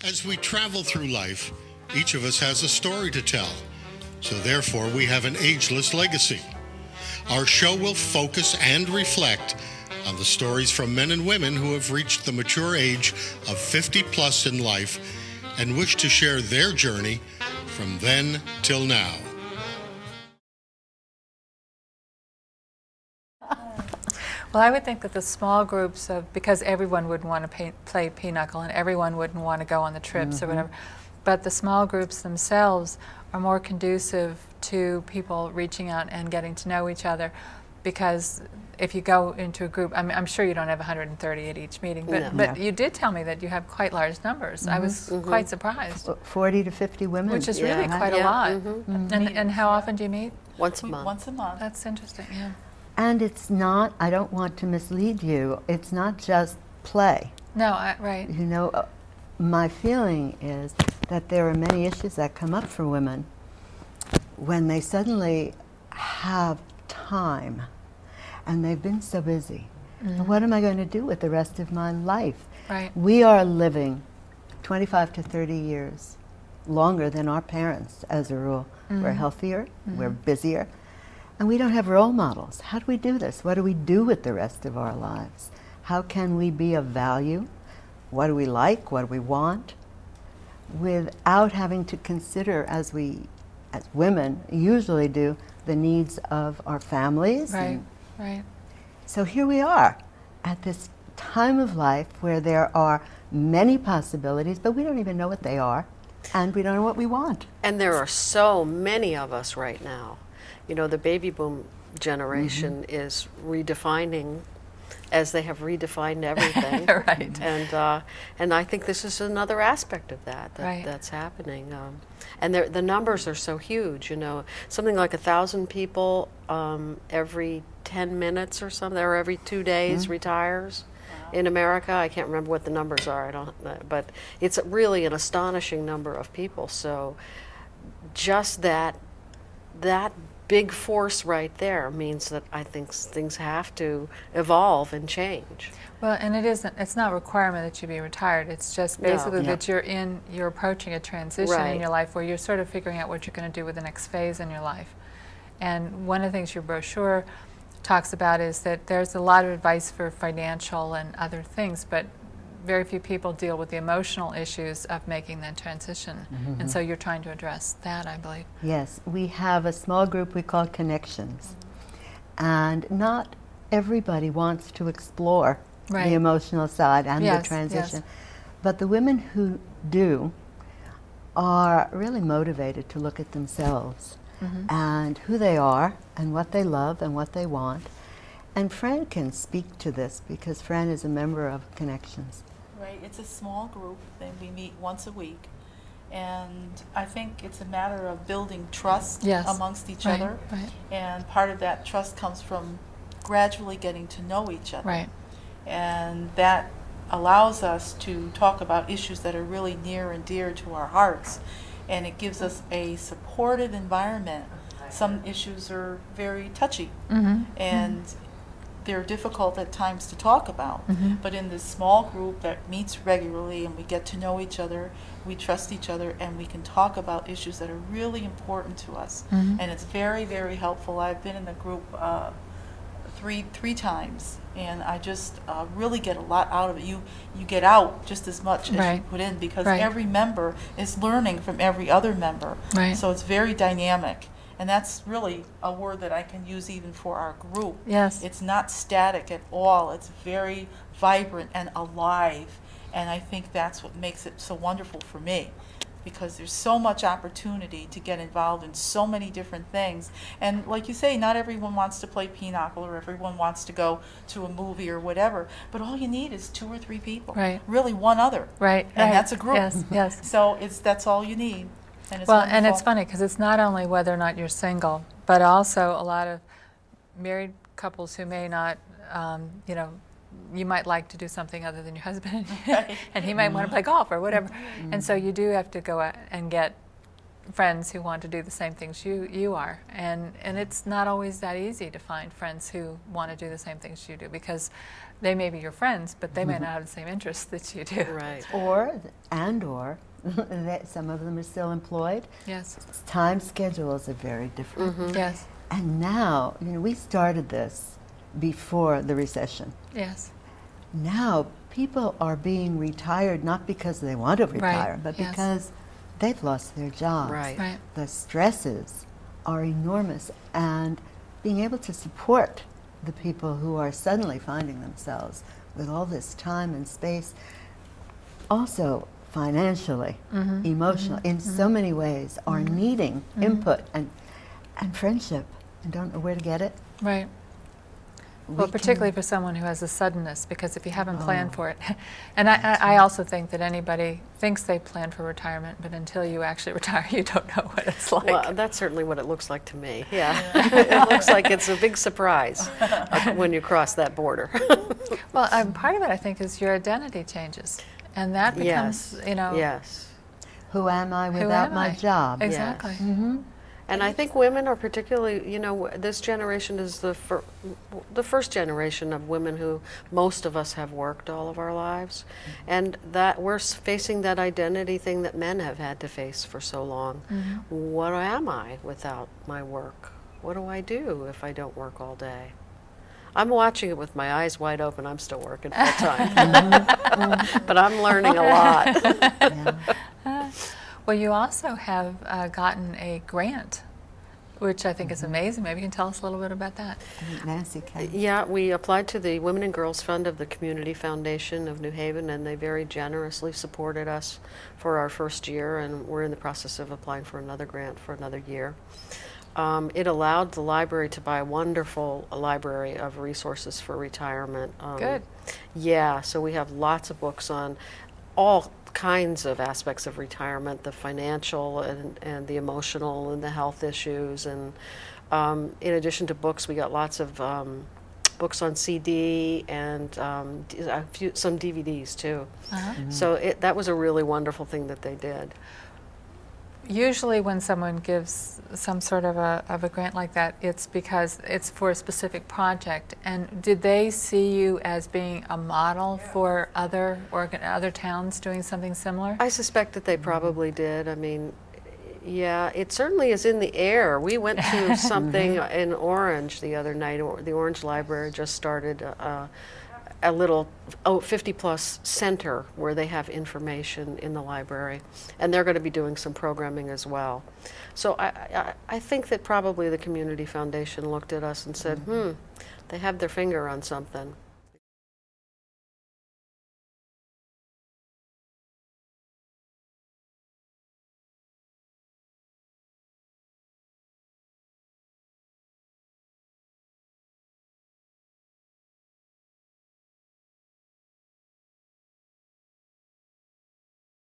As we travel through life, each of us has a story to tell. So therefore, we have an ageless legacy. Our show will focus and reflect on the stories from men and women who have reached the mature age of 50 plus in life and wish to share their journey from then till now. Well, I would think that the small groups of, because everyone wouldn't want to play pinochle and everyone wouldn't want to go on the trips or whatever, but the small groups themselves are more conducive to people reaching out and getting to know each other, because if you go into a group, I'm sure you don't have 130 at each meeting, but you did tell me that you have quite large numbers. I was quite surprised. 40 to 50 women. Which is really quite a lot. And how often do you meet? Once a month. Once a month. That's interesting, yeah. And it's not, I don't want to mislead you, it's not just play. No, right. You know, my feeling is that there are many issues that come up for women when they suddenly have time and they've been so busy. What am I going to do with the rest of my life? Right. We are living 25 to 30 years longer than our parents, as a rule. We're healthier, we're busier, and we don't have role models. How do we do this? What do we do with the rest of our lives? How can we be of value? What do we like? What do we want? Without having to consider, as we, as women, usually do, the needs of our families. Right, right. So here we are at this time of life where there are many possibilities, but we don't even know what they are, and we don't know what we want. And there are so many of us right now. You know, the baby boom generation is redefining, as they have redefined everything. Right. And I think this is another aspect of that, that's happening. And the numbers are so huge, you know. Something like 1,000 people every 10 minutes or something, or every 2 days retires in America. I can't remember what the numbers are, but it's really an astonishing number of people. So just that big force right there means that I think things have to evolve and change. Well, and it's not a requirement that you be retired. It's just basically that you're approaching a transition in your life where you're sort of figuring out what you're going to do with the next phase in your life. And one of the things your brochure talks about is that there's a lot of advice for financial and other things, but very few people deal with the emotional issues of making that transition. And so you're trying to address that, I believe. Yes, we have a small group we call Connections. And not everybody wants to explore the emotional side and the transition. But the women who do are really motivated to look at themselves and who they are and what they love and what they want. And Fran can speak to this because Fran is a member of Connections. Right, it's a small group, and we meet once a week, and I think it's a matter of building trust amongst each other, and part of that trust comes from gradually getting to know each other, and that allows us to talk about issues that are really near and dear to our hearts, and it gives us a supportive environment. Some issues are very touchy, and they're difficult at times to talk about, but in this small group that meets regularly and we get to know each other, we trust each other, and we can talk about issues that are really important to us. And it's very, very helpful. I've been in the group three times, and I just really get a lot out of it. You get out just as much as you put in, because every member is learning from every other member. So it's very dynamic. And that's really a word that I can use even for our group. It's not static at all. It's very vibrant and alive. And I think that's what makes it so wonderful for me, because there's so much opportunity to get involved in so many different things. And like you say, not everyone wants to play pinochle, or everyone wants to go to a movie or whatever. But all you need is 2 or 3 people. Really one other. And that's a group. So that's all you need. And it's wonderful. And it's funny because it's not only whether or not you're single, but also a lot of married couples who may not, you know, you might like to do something other than your husband, and he might want to play golf or whatever. And so you do have to go out and get friends who want to do the same things you are. And it's not always that easy to find friends who want to do the same things you do, because they may be your friends, but they may not have the same interests that you do. Right. Or that some of them are still employed. Yes. Time schedules are very different. Yes. And now, we started this before the recession. Yes. Now, people are being retired not because they want to retire, but because they've lost their jobs. Right. The stresses are enormous, and being able to support the people who are suddenly finding themselves with all this time and space, also financially, emotionally, in so many ways, are needing input and friendship and don't know where to get it. Right. Well, particularly for someone who has a suddenness, because if you haven't planned for it, and I also think that anybody thinks they plan for retirement, but until you actually retire, you don't know what it's like. Well, that's certainly what it looks like to me, It looks like it's a big surprise when you cross that border. Well, part of it, I think, is your identity changes, and that becomes, Yes. Who am I without my job? Exactly. Yes. And I think women are particularly, this generation is the first generation of women who most of us have worked all of our lives. And that we're facing that identity thing that men have had to face for so long. What am I without my work? What do I do if I don't work all day? I'm watching it with my eyes wide open. I'm still working full time. But I'm learning a lot. Well, you also have gotten a grant, which I think is amazing. Maybe you can tell us a little bit about that. Nancy can. Yeah, we applied to the Women and Girls Fund of the Community Foundation of New Haven, and they very generously supported us for our first year, and we're in the process of applying for another grant for another year. It allowed the library to buy a wonderful library of resources for retirement. Good. Yeah, so we have lots of books on all kinds of aspects of retirement, the financial and the emotional and the health issues. And in addition to books, we got lots of books on CD and some DVDs too. So that was a really wonderful thing that they did. Usually when someone gives some sort of a grant like that, it's because it's for a specific project. And did they see you as being a model for other towns doing something similar? I suspect that they probably did. I mean, yeah, it certainly is in the air. We went to something in Orange the other night. The Orange Library just started a little 50-plus center where they have information in the library, and they're going to be doing some programming as well. So I think that probably the Community Foundation looked at us and said, they have their finger on something.